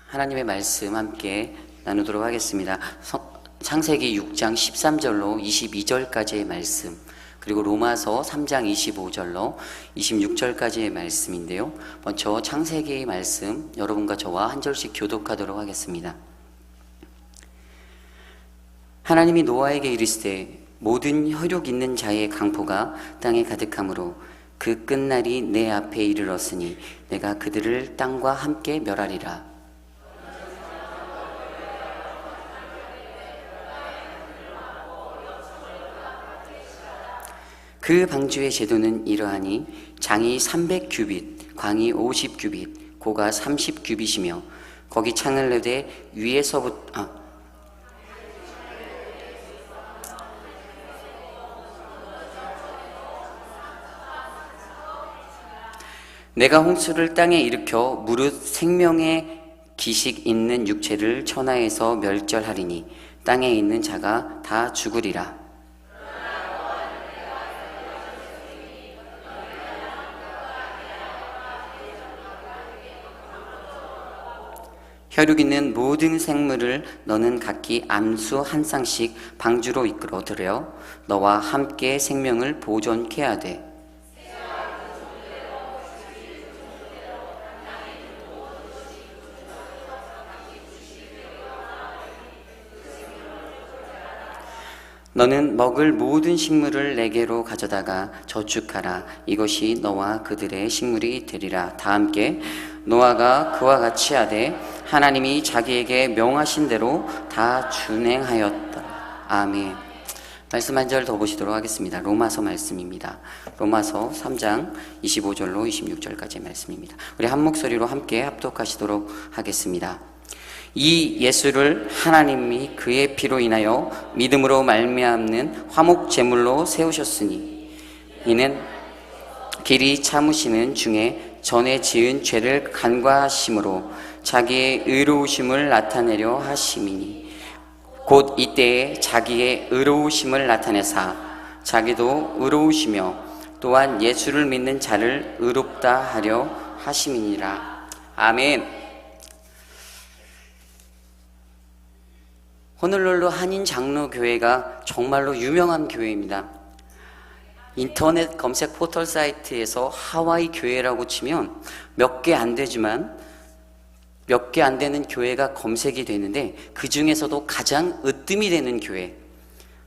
하나님의 말씀 함께 나누도록 하겠습니다. 창세기 6장 13절로 22절까지의 말씀, 그리고 로마서 3장 25절로 26절까지의 말씀인데요. 먼저 창세기의 말씀 여러분과 저와 한 절씩 교독하도록 하겠습니다. 하나님이 노아에게 이르시되 모든 혈육 있는 자의 강포가 땅에 가득하므로 그 끝날이 내 앞에 이르렀으니 내가 그들을 땅과 함께 멸하리라. 그 방주의 제도는 이러하니 장이 300규빗, 광이 50규빗, 고가 30규빗이며 거기 창을 내되 위에서부터 내가 홍수를 땅에 일으켜 무릇 생명의 기식 있는 육체를 천하에서 멸절하리니 땅에 있는 자가 다 죽으리라. 혈육 있는 모든 생물을 너는 각기 암수 한 쌍씩 방주로 이끌어 들여 너와 함께 생명을 보존케 하되 너는 먹을 모든 식물을 내게로 가져다가 저축하라. 이것이 너와 그들의 식물이 되리라. 다 함께 노아가 그와 같이 하되 하나님이 자기에게 명하신 대로 다 준행하였더라. 아멘. 말씀 한 절 더 보시도록 하겠습니다. 로마서 말씀입니다. 로마서 3장 25절로 26절까지의 말씀입니다. 우리 한 목소리로 함께 합독하시도록 하겠습니다. 이 예수를 하나님이 그의 피로 인하여 믿음으로 말미암는 화목 제물로 세우셨으니 이는 길이 참으시는 중에 전에 지은 죄를 간과하심으로 자기의 의로우심을 나타내려 하심이니 곧 이때에 자기의 의로우심을 나타내사 자기도 의로우시며 또한 예수를 믿는 자를 의롭다 하려 하심이니라. 아멘. 호놀룰루 한인 장로교회가 정말로 유명한 교회입니다. 인터넷 검색 포털 사이트에서 하와이 교회라고 치면 몇 개 안 되지만 몇 개 안 되는 교회가 검색이 되는데 그 중에서도 가장 으뜸이 되는 교회,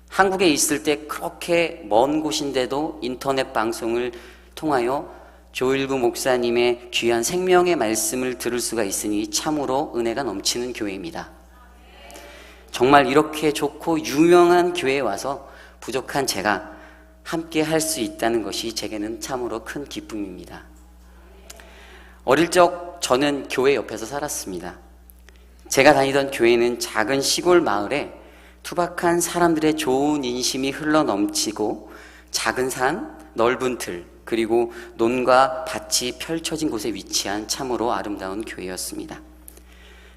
한국에 있을 때 그렇게 먼 곳인데도 인터넷 방송을 통하여 조일구 목사님의 귀한 생명의 말씀을 들을 수가 있으니 참으로 은혜가 넘치는 교회입니다. 정말 이렇게 좋고 유명한 교회에 와서 부족한 제가 함께 할 수 있다는 것이 제게는 참으로 큰 기쁨입니다. 어릴 적 저는 교회 옆에서 살았습니다. 제가 다니던 교회는 작은 시골 마을에 투박한 사람들의 좋은 인심이 흘러 넘치고 작은 산, 넓은 들, 그리고 논과 밭이 펼쳐진 곳에 위치한 참으로 아름다운 교회였습니다.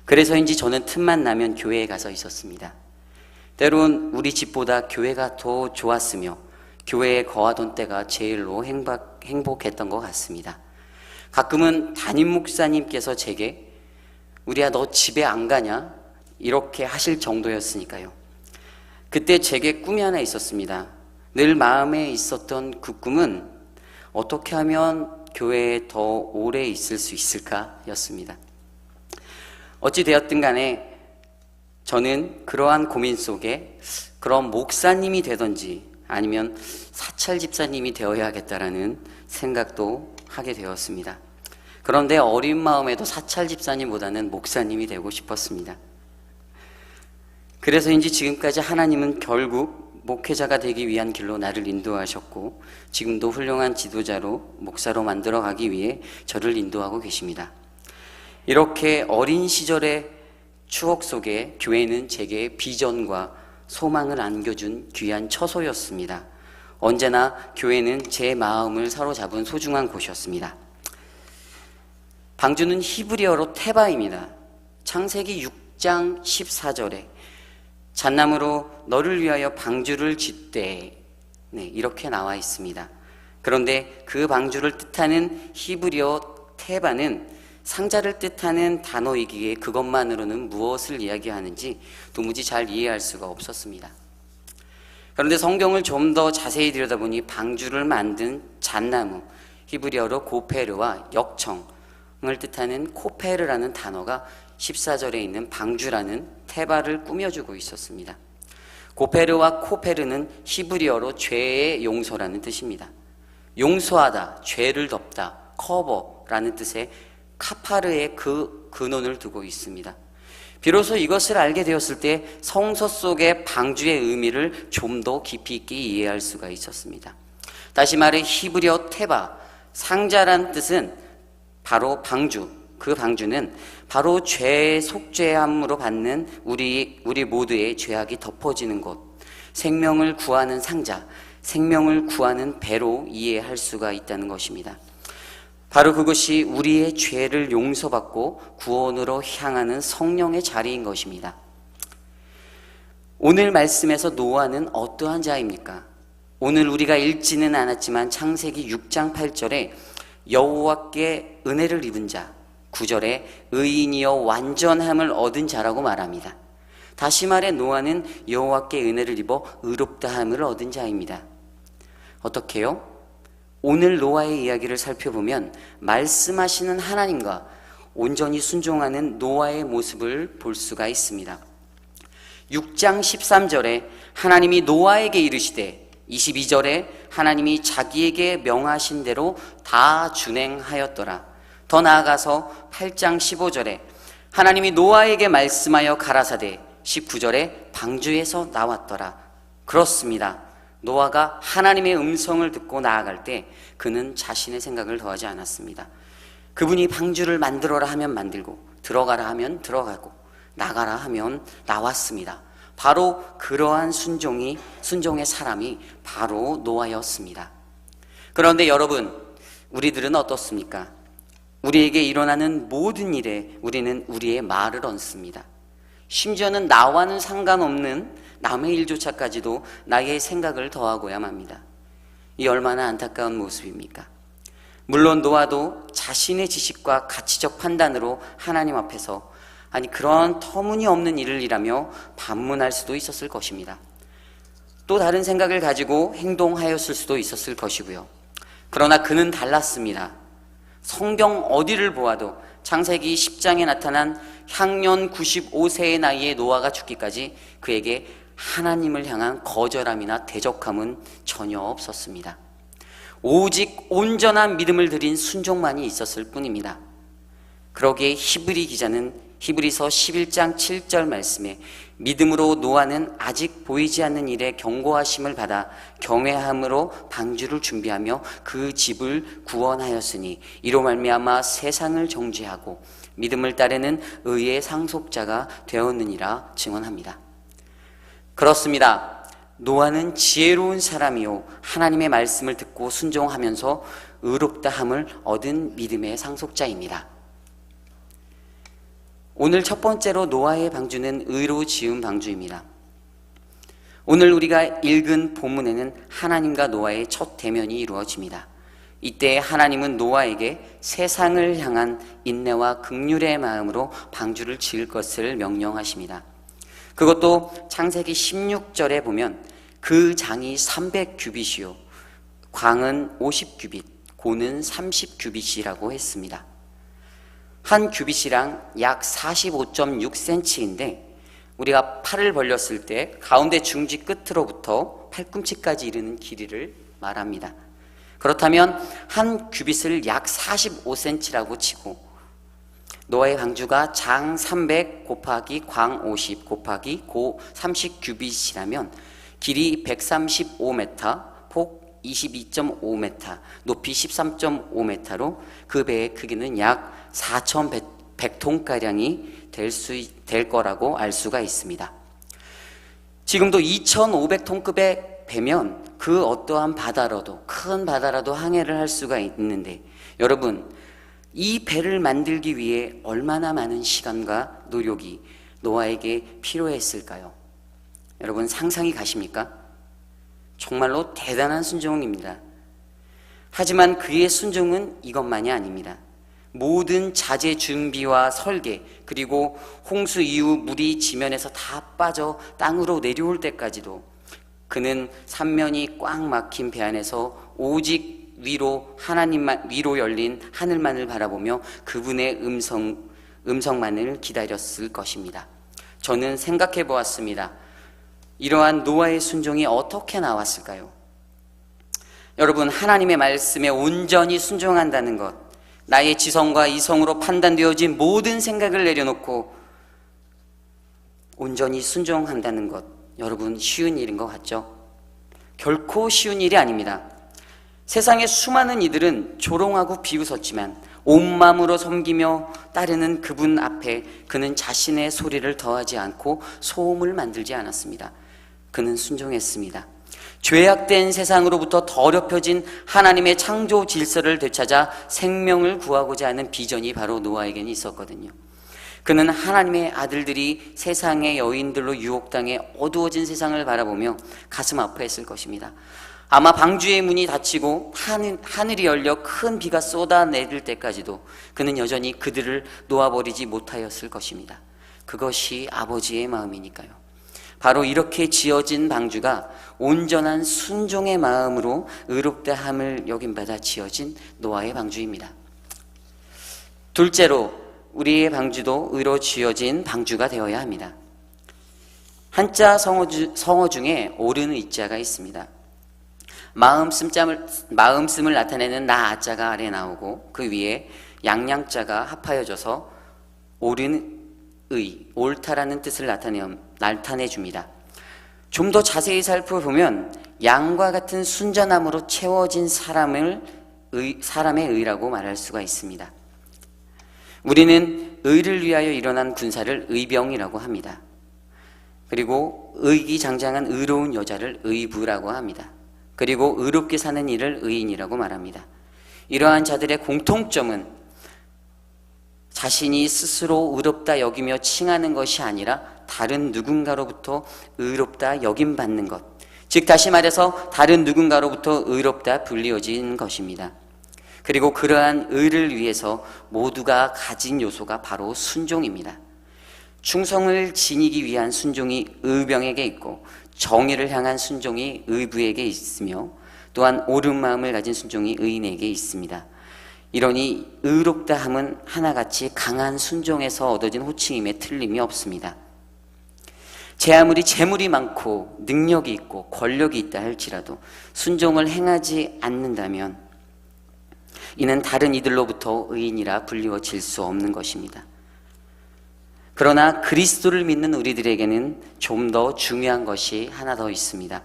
그래서인지 저는 틈만 나면 교회에 가서 있었습니다. 때론 우리 집보다 교회가 더 좋았으며 교회에 거하던 때가 제일로 행복했던 것 같습니다. 가끔은 담임 목사님께서 제게 우리야 너 집에 안 가냐? 이렇게 하실 정도였으니까요. 그때 제게 꿈이 하나 있었습니다. 늘 마음에 있었던 그 꿈은 어떻게 하면 교회에 더 오래 있을 수 있을까? 였습니다. 어찌 되었든 간에 저는 그러한 고민 속에 그런 목사님이 되든지 아니면 사찰 집사님이 되어야겠다라는 생각도 하게 되었습니다. 그런데 어린 마음에도 사찰 집사님보다는 목사님이 되고 싶었습니다. 그래서인지 지금까지 하나님은 결국 목회자가 되기 위한 길로 나를 인도하셨고 지금도 훌륭한 지도자로 목사로 만들어가기 위해 저를 인도하고 계십니다. 이렇게 어린 시절의 추억 속에 교회는 제게 비전과 소망을 안겨준 귀한 처소였습니다. 언제나 교회는 제 마음을 사로잡은 소중한 곳이었습니다. 방주는 히브리어로 테바입니다. 창세기 6장 14절에 잣나무로 너를 위하여 방주를 짓되 이렇게 나와 있습니다. 그런데 그 방주를 뜻하는 히브리어 테바는 상자를 뜻하는 단어이기에 그것만으로는 무엇을 이야기하는지 도무지 잘 이해할 수가 없었습니다. 그런데 성경을 좀 더 자세히 들여다보니 방주를 만든 잣나무, 히브리어로 고페르와 역청을 뜻하는 코페르라는 단어가 14절에 있는 방주라는 테바를 꾸며주고 있었습니다. 고페르와 코페르는 히브리어로 죄의 용서라는 뜻입니다. 용서하다, 죄를 덮다, 커버라는 뜻의 카파르의 그 근원을 두고 있습니다. 비로소 이것을 알게 되었을 때 성서 속의 방주의 의미를 좀 더 깊이 있게 이해할 수가 있었습니다. 다시 말해 히브리어 테바, 상자란 뜻은 바로 방주, 그 방주는 바로 죄의 속죄함으로 받는 우리 모두의 죄악이 덮어지는 곳, 생명을 구하는 상자, 생명을 구하는 배로 이해할 수가 있다는 것입니다. 바로 그것이 우리의 죄를 용서받고 구원으로 향하는 성령의 자리인 것입니다. 오늘 말씀에서 노아는 어떠한 자입니까? 오늘 우리가 읽지는 않았지만 창세기 6장 8절에 여호와께 은혜를 입은 자, 9절에 의인이여 완전함을 얻은 자라고 말합니다. 다시 말해 노아는 여호와께 은혜를 입어 의롭다함을 얻은 자입니다. 어떻게요? 오늘 노아의 이야기를 살펴보면 말씀하시는 하나님과 온전히 순종하는 노아의 모습을 볼 수가 있습니다. 6장 13절에 하나님이 노아에게 이르시되, 22절에 하나님이 자기에게 명하신 대로 다 준행하였더라. 더 나아가서 8장 15절에 하나님이 노아에게 말씀하여 가라사대, 19절에 방주에서 나왔더라. 그렇습니다. 노아가 하나님의 음성을 듣고 나아갈 때 그는 자신의 생각을 더하지 않았습니다. 그분이 방주를 만들어라 하면 만들고, 들어가라 하면 들어가고, 나가라 하면 나왔습니다. 바로 그러한 순종의 사람이 바로 노아였습니다. 그런데 여러분, 우리들은 어떻습니까? 우리에게 일어나는 모든 일에 우리는 우리의 말을 얹습니다. 심지어는 나와는 상관없는 남의 일조차까지도 나의 생각을 더하고야 합니다. 이 얼마나 안타까운 모습입니까? 물론 노아도 자신의 지식과 가치적 판단으로 하나님 앞에서 그런 터무니없는 일을 일하며 반문할 수도 있었을 것입니다. 또 다른 생각을 가지고 행동하였을 수도 있었을 것이고요. 그러나 그는 달랐습니다. 성경 어디를 보아도 창세기 10장에 나타난 향년 95세의 나이에 노아가 죽기까지 그에게 하나님을 향한 거절함이나 대적함은 전혀 없었습니다. 오직 온전한 믿음을 들인 순종만이 있었을 뿐입니다. 그러기에 히브리 기자는 히브리서 11장 7절 말씀에 믿음으로 노아는 아직 보이지 않는 일에 경고하심을 받아 경외함으로 방주를 준비하며 그 집을 구원하였으니 이로 말미암아 세상을 정죄하고 믿음을 따르는 의의 상속자가 되었느니라 증언합니다. 그렇습니다. 노아는 지혜로운 사람이요 하나님의 말씀을 듣고 순종하면서 의롭다함을 얻은 믿음의 상속자입니다. 오늘 첫 번째로 노아의 방주는 의로 지은 방주입니다. 오늘 우리가 읽은 본문에는 하나님과 노아의 첫 대면이 이루어집니다. 이때 하나님은 노아에게 세상을 향한 인내와 긍휼의 마음으로 방주를 지을 것을 명령하십니다. 그것도 창세기 16절에 보면 그 장이 300규빗이요 광은 50규빗, 고는 30규빗이라고 했습니다. 한 규빗이랑 약 45.6cm인데 우리가 팔을 벌렸을 때 가운데 중지 끝으로부터 팔꿈치까지 이르는 길이를 말합니다. 그렇다면 한 규빗을 약 45cm라고 치고 노아의 방주가 장 300 곱하기 광 50 곱하기 고 30규빗이라면 길이 135m, 폭 22.5m, 높이 13.5m로 그 배의 크기는 약 4,100톤가량이 될 거라고 알 수가 있습니다. 지금도 2,500톤급의 배면 그 어떠한 바다라도, 큰 바다라도 항해를 할 수가 있는데 여러분, 이 배를 만들기 위해 얼마나 많은 시간과 노력이 노아에게 필요했을까요? 여러분 상상이 가십니까? 정말로 대단한 순종입니다. 하지만 그의 순종은 이것만이 아닙니다. 모든 자재 준비와 설계, 그리고 홍수 이후 물이 지면에서 다 빠져 땅으로 내려올 때까지도 그는 삼면이 꽉 막힌 배 안에서 오직 위로 열린 하늘만을 바라보며 그분의 음성만을 기다렸을 것입니다. 저는 생각해 보았습니다. 이러한 노아의 순종이 어떻게 나왔을까요? 여러분, 하나님의 말씀에 온전히 순종한다는 것, 나의 지성과 이성으로 판단되어진 모든 생각을 내려놓고 온전히 순종한다는 것, 여러분 쉬운 일인 것 같죠? 결코 쉬운 일이 아닙니다. 세상의 수많은 이들은 조롱하고 비웃었지만 온 마음으로 섬기며 따르는 그분 앞에 그는 자신의 소리를 더하지 않고 소음을 만들지 않았습니다. 그는 순종했습니다. 죄악된 세상으로부터 더럽혀진 하나님의 창조 질서를 되찾아 생명을 구하고자 하는 비전이 바로 노아에게는 있었거든요. 그는 하나님의 아들들이 세상의 여인들로 유혹당해 어두워진 세상을 바라보며 가슴 아파했을 것입니다. 아마 방주의 문이 닫히고 하늘이 열려 큰 비가 쏟아내릴 때까지도 그는 여전히 그들을 놓아버리지 못하였을 것입니다. 그것이 아버지의 마음이니까요. 바로 이렇게 지어진 방주가 온전한 순종의 마음으로 의롭다함을 여김받아 지어진 노아의 방주입니다. 둘째로, 우리의 방주도 의로 지어진 방주가 되어야 합니다. 한자 성어 중에 옳은 의자가 있습니다. 마음씀을 나타내는 나자가 아래 나오고 그 위에 양양자가 합하여져서 옳은 의, 옳다라는 뜻을 나타내 줍니다. 좀 더 자세히 살펴보면 양과 같은 순전함으로 채워진 사람의 의라고 말할 수가 있습니다. 우리는 의를 위하여 일어난 군사를 의병이라고 합니다. 그리고 의기장장한 의로운 여자를 의부라고 합니다. 그리고 의롭게 사는 이를 의인이라고 말합니다. 이러한 자들의 공통점은 자신이 스스로 의롭다 여기며 칭하는 것이 아니라 다른 누군가로부터 의롭다 여김받는 것, 즉 다시 말해서 다른 누군가로부터 의롭다 불리어진 것입니다. 그리고 그러한 의를 위해서 모두가 가진 요소가 바로 순종입니다. 충성을 지니기 위한 순종이 의병에게 있고 정의를 향한 순종이 의부에게 있으며 또한 옳은 마음을 가진 순종이 의인에게 있습니다. 이러니 의롭다함은 하나같이 강한 순종에서 얻어진 호칭임에 틀림이 없습니다. 제 아무리 재물이 많고 능력이 있고 권력이 있다 할지라도 순종을 행하지 않는다면 이는 다른 이들로부터 의인이라 불리워질 수 없는 것입니다. 그러나 그리스도를 믿는 우리들에게는 좀 더 중요한 것이 하나 더 있습니다.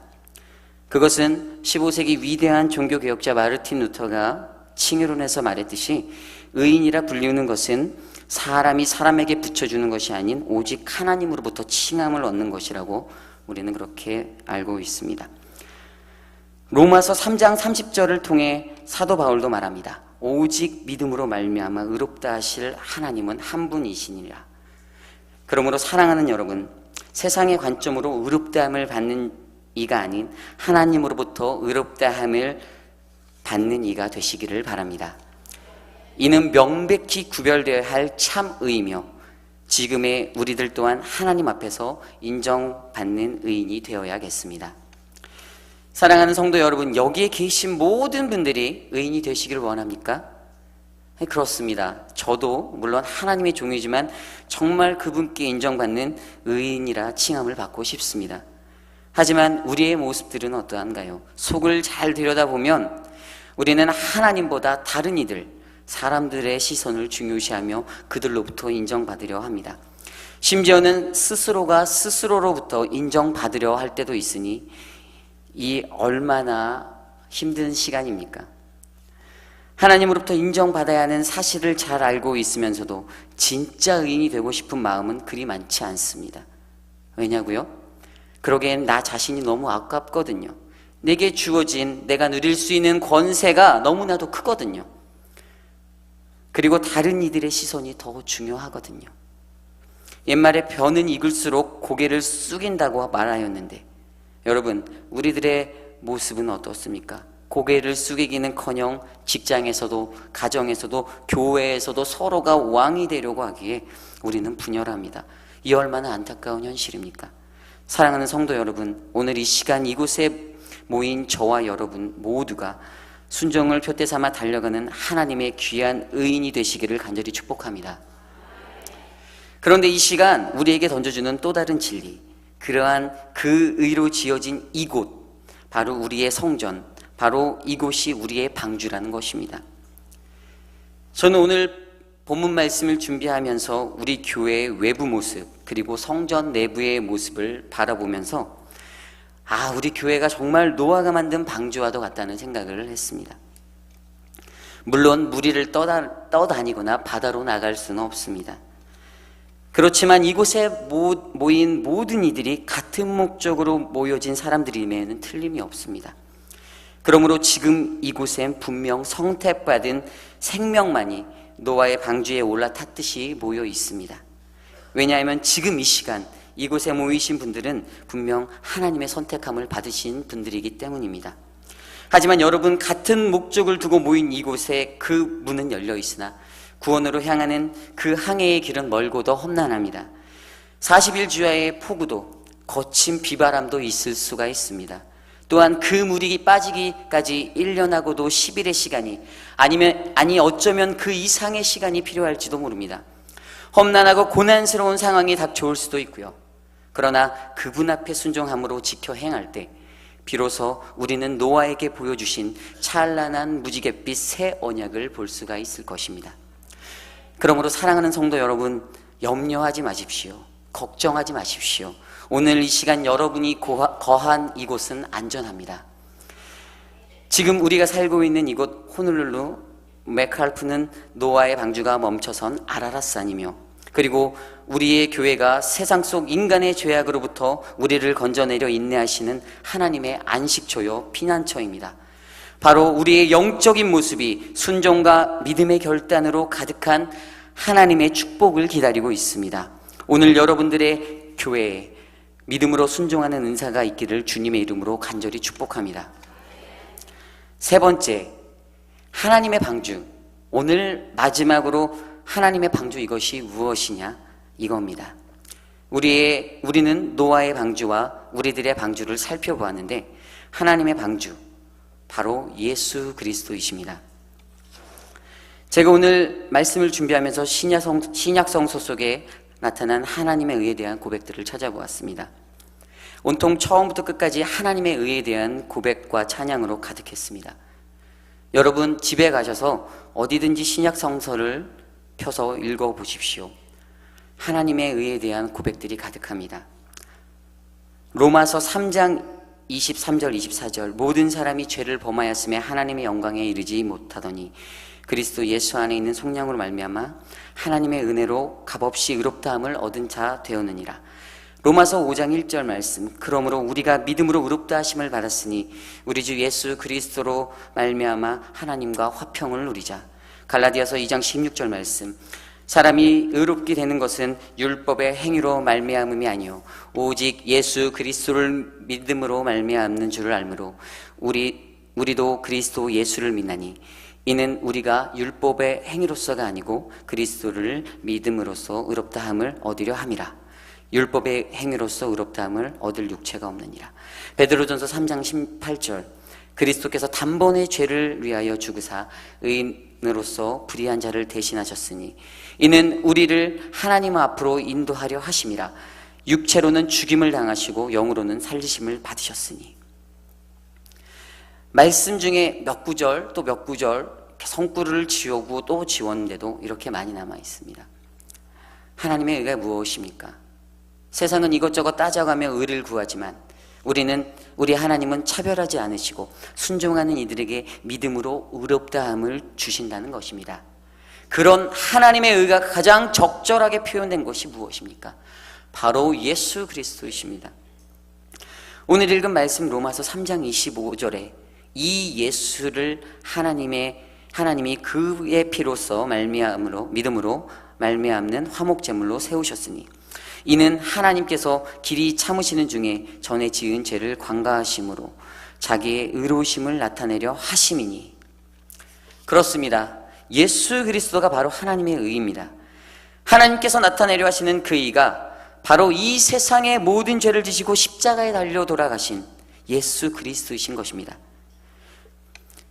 그것은 15세기 위대한 종교개혁자 마르틴 루터가 칭의론에서 말했듯이 의인이라 불리우는 것은 사람이 사람에게 붙여주는 것이 아닌 오직 하나님으로부터 칭함을 얻는 것이라고 우리는 그렇게 알고 있습니다. 로마서 3장 30절을 통해 사도 바울도 말합니다. 오직 믿음으로 말미암아 의롭다 하실 하나님은 한 분이시니라. 그러므로 사랑하는 여러분, 세상의 관점으로 의롭다함을 받는 이가 아닌 하나님으로부터 의롭다함을 받는 이가 되시기를 바랍니다. 이는 명백히 구별되어야 할 참의이며 지금의 우리들 또한 하나님 앞에서 인정받는 의인이 되어야겠습니다. 사랑하는 성도 여러분, 여기에 계신 모든 분들이 의인이 되시기를 원합니까? 그렇습니다. 저도 물론 하나님의 종이지만 정말 그분께 인정받는 의인이라 칭함을 받고 싶습니다. 하지만 우리의 모습들은 어떠한가요? 속을 잘 들여다보면 우리는 하나님보다 다른 이들, 사람들의 시선을 중요시하며 그들로부터 인정받으려 합니다. 심지어는 스스로가 스스로로부터 인정받으려 할 때도 있으니 이 얼마나 힘든 시간입니까? 하나님으로부터 인정받아야 하는 사실을 잘 알고 있으면서도 진짜 의인이 되고 싶은 마음은 그리 많지 않습니다. 왜냐고요? 그러기엔 나 자신이 너무 아깝거든요. 내게 주어진 내가 누릴 수 있는 권세가 너무나도 크거든요. 그리고 다른 이들의 시선이 더 중요하거든요. 옛말에 벼는 익을수록 고개를 숙인다고 말하였는데 여러분, 우리들의 모습은 어떻습니까? 고개를 숙이기는커녕 직장에서도 가정에서도 교회에서도 서로가 왕이 되려고 하기에 우리는 분열합니다. 이 얼마나 안타까운 현실입니까? 사랑하는 성도 여러분, 오늘 이 시간 이곳에 모인 저와 여러분 모두가 순종을 표대 삼아 달려가는 하나님의 귀한 의인이 되시기를 간절히 축복합니다. 그런데 이 시간 우리에게 던져주는 또 다른 진리, 그러한 그 의로 지어진 이곳, 바로 우리의 성전, 바로 이곳이 우리의 방주라는 것입니다. 저는 오늘 본문 말씀을 준비하면서 우리 교회의 외부 모습, 그리고 성전 내부의 모습을 바라보면서 우리 교회가 정말 노아가 만든 방주와도 같다는 생각을 했습니다. 물론 무리를 떠다니거나 바다로 나갈 수는 없습니다. 그렇지만 이곳에 모인 모든 이들이 같은 목적으로 모여진 사람들임에는 틀림이 없습니다. 그러므로 지금 이곳엔 분명 성택받은 생명만이 노아의 방주에 올라탔듯이 모여 있습니다. 왜냐하면 지금 이 시간 이곳에 모이신 분들은 분명 하나님의 선택함을 받으신 분들이기 때문입니다. 하지만 여러분, 같은 목적을 두고 모인 이곳에 그 문은 열려 있으나 구원으로 향하는 그 항해의 길은 멀고도 험난합니다. 40일 주야의 폭우도 거친 비바람도 있을 수가 있습니다. 또한 그 물이 빠지기까지 1년하고도 10일의 시간이 아니 어쩌면 그 이상의 시간이 필요할지도 모릅니다. 험난하고 고난스러운 상황이 닥쳐올 수도 있고요. 그러나 그분 앞에 순종함으로 지켜 행할 때 비로소 우리는 노아에게 보여주신 찬란한 무지갯빛 새 언약을 볼 수가 있을 것입니다. 그러므로 사랑하는 성도 여러분, 염려하지 마십시오. 걱정하지 마십시오. 오늘 이 시간 여러분이 거한 이곳은 안전합니다. 지금 우리가 살고 있는 이곳 호놀룰루 맥칼프는 노아의 방주가 멈춰선 아라랏산이며, 그리고 우리의 교회가 세상 속 인간의 죄악으로부터 우리를 건져내려 인내하시는 하나님의 안식처요 피난처입니다. 바로 우리의 영적인 모습이 순종과 믿음의 결단으로 가득한 하나님의 축복을 기다리고 있습니다. 오늘 여러분들의 교회에 믿음으로 순종하는 은사가 있기를 주님의 이름으로 간절히 축복합니다. 세 번째, 하나님의 방주. 오늘 마지막으로 하나님의 방주, 이것이 무엇이냐? 이겁니다. 우리는 노아의 방주와 우리들의 방주를 살펴보았는데, 하나님의 방주, 바로 예수 그리스도이십니다. 제가 오늘 말씀을 준비하면서 신약성서 속에 나타난 하나님의 의에 대한 고백들을 찾아보았습니다. 온통 처음부터 끝까지 하나님의 의에 대한 고백과 찬양으로 가득했습니다. 여러분, 집에 가셔서 어디든지 신약성서를 펴서 읽어보십시오. 하나님의 의에 대한 고백들이 가득합니다. 로마서 3장 23절 24절, 모든 사람이 죄를 범하였음에 하나님의 영광에 이르지 못하더니 그리스도 예수 안에 있는 성령으로 말미암아 하나님의 은혜로 값없이 의롭다함을 얻은 자 되었느니라. 로마서 5장 1절 말씀, 그러므로 우리가 믿음으로 의롭다 하심을 받았으니 우리 주 예수 그리스도로 말미암아 하나님과 화평을 누리자. 갈라디아서 2장 16절 말씀, 사람이 의롭게 되는 것은 율법의 행위로 말미암음이 아니요 오직 예수 그리스도를 믿음으로 말미암는 줄을 알므로 우리도 그리스도 예수를 믿나니 이는 우리가 율법의 행위로서가 아니고 그리스도를 믿음으로써 의롭다함을 얻으려 함이라. 율법의 행위로서 의롭다함을 얻을 육체가 없느니라. 베드로전서 3장 18절, 그리스도께서 단번에 죄를 위하여 죽으사 의인으로서 불의한 자를 대신하셨으니 이는 우리를 하나님 앞으로 인도하려 하심이라. 육체로는 죽임을 당하시고 영으로는 살리심을 받으셨으니. 말씀 중에 몇 구절 또 몇 구절 성구를 지우고 또 지웠는데도 이렇게 많이 남아 있습니다. 하나님의 의가 무엇입니까? 세상은 이것저것 따져가며 의를 구하지만 우리 하나님은 차별하지 않으시고 순종하는 이들에게 믿음으로 의롭다함을 주신다는 것입니다. 그런 하나님의 의가 가장 적절하게 표현된 것이 무엇입니까? 바로 예수 그리스도이십니다. 오늘 읽은 말씀 로마서 3장 25절에 이 예수를 하나님이 그의 피로써 믿음으로 말미암는 화목제물로 세우셨으니 이는 하나님께서 길이 참으시는 중에 전에 지은 죄를 관가하심으로 자기의 의로우심을 나타내려 하심이니. 그렇습니다. 예수 그리스도가 바로 하나님의 의입니다. 하나님께서 나타내려 하시는 그 의가 바로 이 세상의 모든 죄를 지시고 십자가에 달려 돌아가신 예수 그리스도이신 것입니다.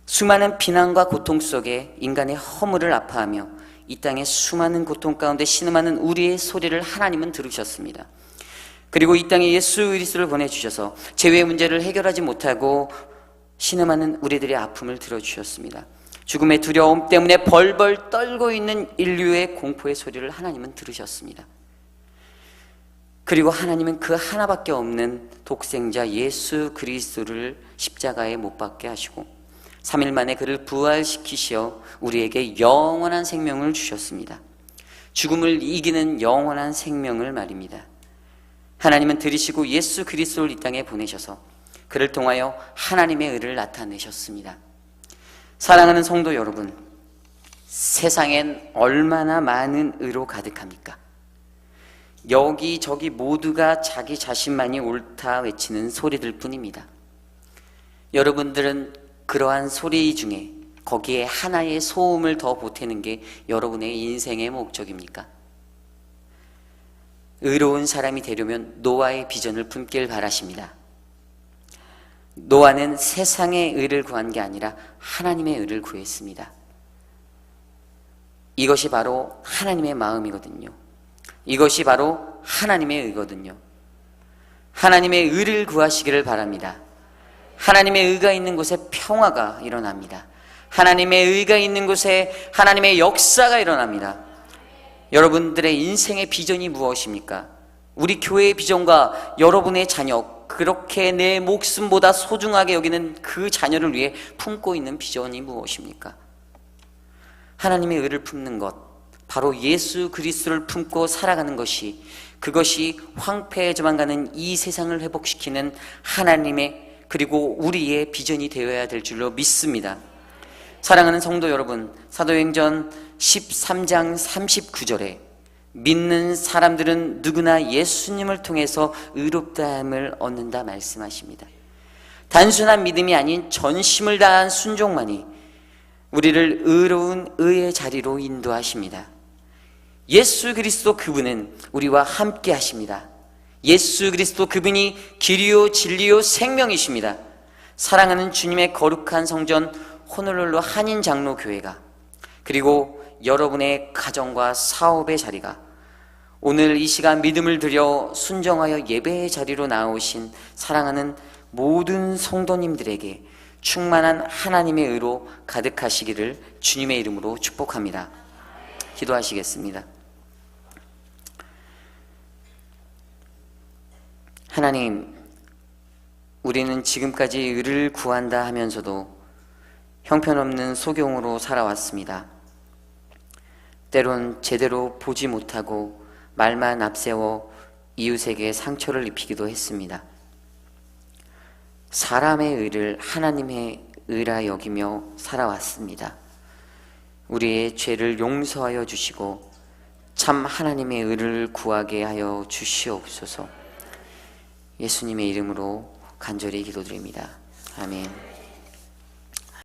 수많은 비난과 고통 속에 인간의 허물을 아파하며 이 땅의 수많은 고통 가운데 신음하는 우리의 소리를 하나님은 들으셨습니다. 그리고 이 땅에 예수 그리스도를 보내주셔서 죄의 문제를 해결하지 못하고 신음하는 우리들의 아픔을 들어주셨습니다. 죽음의 두려움 때문에 벌벌 떨고 있는 인류의 공포의 소리를 하나님은 들으셨습니다. 그리고 하나님은 그 하나밖에 없는 독생자 예수 그리스도를 십자가에 못 박게 하시고 3일 만에 그를 부활시키시어 우리에게 영원한 생명을 주셨습니다. 죽음을 이기는 영원한 생명을 말입니다. 하나님은 들이시고 예수 그리스도를 이 땅에 보내셔서 그를 통하여 하나님의 의를 나타내셨습니다. 사랑하는 성도 여러분, 세상엔 얼마나 많은 의로 가득합니까? 여기저기 모두가 자기 자신만이 옳다 외치는 소리들 뿐입니다. 여러분들은 그러한 소리 중에 거기에 하나의 소음을 더 보태는 게 여러분의 인생의 목적입니까? 의로운 사람이 되려면 노아의 비전을 품길 바라십니다. 노아는 세상의 의를 구한 게 아니라 하나님의 의를 구했습니다. 이것이 바로 하나님의 마음이거든요. 이것이 바로 하나님의 의거든요. 하나님의 의를 구하시기를 바랍니다. 하나님의 의가 있는 곳에 평화가 일어납니다. 하나님의 의가 있는 곳에 하나님의 역사가 일어납니다. 여러분들의 인생의 비전이 무엇입니까? 우리 교회의 비전과 여러분의 자녀, 그렇게 내 목숨보다 소중하게 여기는 그 자녀를 위해 품고 있는 비전이 무엇입니까? 하나님의 의를 품는 것, 바로 예수 그리스도를 품고 살아가는 것이, 그것이 황폐해져만 가는 이 세상을 회복시키는 하나님의 그리고 우리의 비전이 되어야 될 줄로 믿습니다. 사랑하는 성도 여러분, 사도행전 13장 39절에 믿는 사람들은 누구나 예수님을 통해서 의롭다함을 얻는다 말씀하십니다. 단순한 믿음이 아닌 전심을 다한 순종만이 우리를 의로운 의의 자리로 인도하십니다. 예수 그리스도 그분은 우리와 함께 하십니다. 예수 그리스도 그분이 길이요 진리요 생명이십니다. 사랑하는 주님의 거룩한 성전 호놀룰루 한인장로교회가, 그리고 여러분의 가정과 사업의 자리가, 오늘 이 시간 믿음을 들여 순정하여 예배의 자리로 나오신 사랑하는 모든 성도님들에게 충만한 하나님의 의로 가득하시기를 주님의 이름으로 축복합니다. 기도하시겠습니다. 하나님, 우리는 지금까지 의를 구한다 하면서도 형편없는 소경으로 살아왔습니다. 때론 제대로 보지 못하고 말만 앞세워 이웃에게 상처를 입히기도 했습니다. 사람의 의를 하나님의 의라 여기며 살아왔습니다. 우리의 죄를 용서하여 주시고 참 하나님의 의를 구하게 하여 주시옵소서. 예수님의 이름으로 간절히 기도드립니다. 아멘.